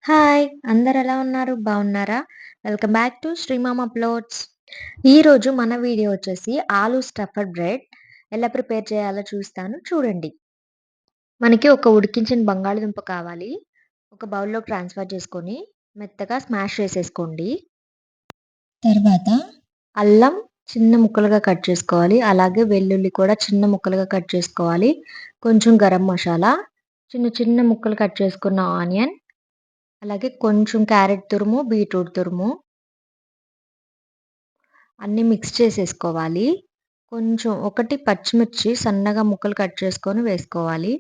Hi! అందరెలా ఉన్నారు? బావున్నారా? Welcome back to Srimam uploads. ఈరోజు మన వీడియో వచ్చేసి ఆలు స్టఫ్డ్ బ్రెడ్ ఎలా ప్రిపేర్ చేయాలో చూడండి. మనకి ఒక ఉడికించిన బంగాళదుంప కావాలి. ఒక బౌల్‌లోకి ట్రాన్స్‌ఫర్ చేసుకొని మెత్తగా స్మాష్ చేసేసుకోండి. తర్వాత అల్లం చిన్న ముక్కలుగా కట్ చేసుకోవాలి. అలాగే వెల్లుల్లి కూడా చిన్న ముక్కలుగా కట్ చేసుకోవాలి. కొంచెం గరం మసాలా, చిన్న చిన్న ముక్కలు కట్ చేసుకున్న ఆనియన్, అలాగే కొంచెం క్యారెట్ తురుము, బీట్రూట్ తురుము అన్నీ మిక్స్ చేసేసుకోవాలి. కొంచెం ఒకటి పచ్చిమిర్చి సన్నగా ముక్కలు కట్ చేసుకొని వేసుకోవాలి.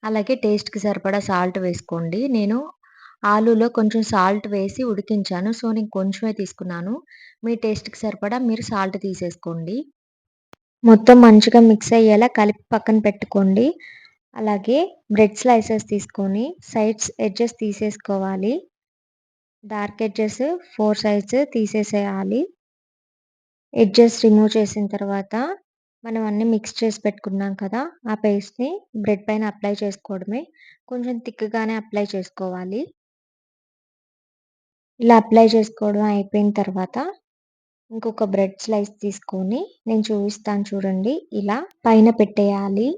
అలాగే టేస్ట్‌కి సరిపడా సాల్ట్ వేసుకోండి. నేను ఆలూలో కొంచెం సాల్ట్ వేసి ఉడికించాను. సో, నేను కొంచెమే తీసుకున్నాను. మీ టేస్ట్‌కి సరిపడా మీరు సాల్ట్ తీసేసుకోండి. మొత్తం మంచిగా మిక్స్ అయ్యేలా కలిపి పక్కన పెట్టుకోండి. అలాగే బ్రెడ్ స్లైసెస్ తీసుకొని ఎడ్జెస్ తీసేసుకోవాలి. డార్క్ ఎడ్జెస్ 4 సైడ్స్ తీసేసేయాలి. ఎడ్జెస్ రిమూవ్ చేసిన తర్వాత, మనం అన్నీ మిక్స్ చేసి పెట్టుకున్నాం కదా! ఆ పేస్ట్‌ని బ్రెడ్ పైన అప్లై చేసుకోవడమే. కొంచెం థిక్‌గానే అప్లై చేసుకోవాలి. ఇలా అప్లై చేసుకోవడం అయిపోయిన తర్వాత, ఇంకొక బ్రెడ్ స్లైస్ తీసుకొని, నేను చూపిస్తాను చూడండి. ఇలా పైన పెట్టేయాలి.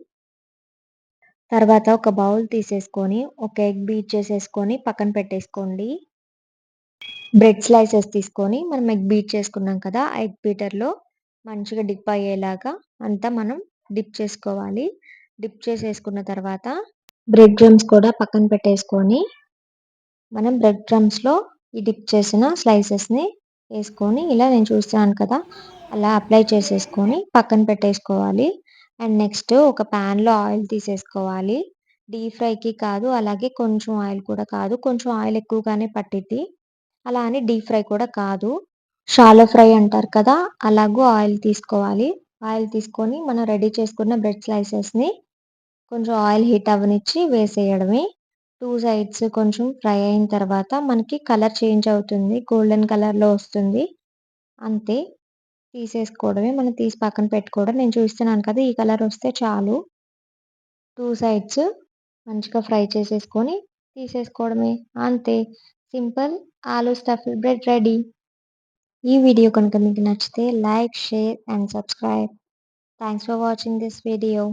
తర్వాత ఒక బౌల్ తీసేసుకొని, ఒక ఎగ్ బీట్ చేసేసుకొని పక్కన పెట్టేసుకోండి. బ్రెడ్ స్లైసెస్ తీసుకొని మనం ఎగ్ బీట్ చేసుకున్నాం కదా! ఆ ఎగ్ బీటర్‌లో మంచిగా డిప్ అయ్యేలాగా అంతా మనం డిప్ చేసుకోవాలి. డిప్ చేసేసుకున్న తర్వాత బ్రెడ్ క్రమ్స్ కూడా పక్కన పెట్టేసుకొని, మనం బ్రెడ్ క్రమ్స్‌లో ఈ డిప్ చేసిన స్లైసెస్‌ని ఏసుకొని ఇలా నేను చూస్తున్నాను కదా! అలా అప్లై చేసేసుకొని పక్కన పెట్టేసుకోవాలి. అండ్ నెక్స్ట్ ఒక పాన్‌లో ఆయిల్ తీసేసుకోవాలి. డీప్ ఫ్రైకి కాదు, అలాగే కొంచెం ఆయిల్ కూడా కాదు. కొంచెం ఆయిల్ ఎక్కువగానే పట్టిద్ది. అలా అని డీప్ ఫ్రై కూడా కాదు. షాలో ఫ్రై అంటారు కదా! అలాగూ ఆయిల్ తీసుకోవాలి. ఆయిల్ తీసుకొని మనం రెడీ చేసుకున్న బ్రెడ్ స్లైసెస్‌ని కొంచెం ఆయిల్ హీట్ అవ్వనిచ్చి వేసేయడమే. 2 సైడ్స్ కొంచెం ఫ్రై అయిన తర్వాత మనకి కలర్ చేంజ్ అవుతుంది. గోల్డెన్ కలర్‌లో వస్తుంది. అంతే. తీసేసుకోవడమే. మనం తీసి పక్కన పెట్టుకోవడం. నేను చూస్తున్నాను కదా! ఈ కలర్ వస్తే చాలు. 2 సైడ్స్ మంచిగా ఫ్రై చేసేసుకొని తీసేసుకోవడమే. అంతే. సింపుల్ ఆలు స్టఫ్డ్ బ్రెడ్ రెడీ. ఈ వీడియో కనుక మీకు నచ్చితే like, share and subscribe. Thanks for watching this video.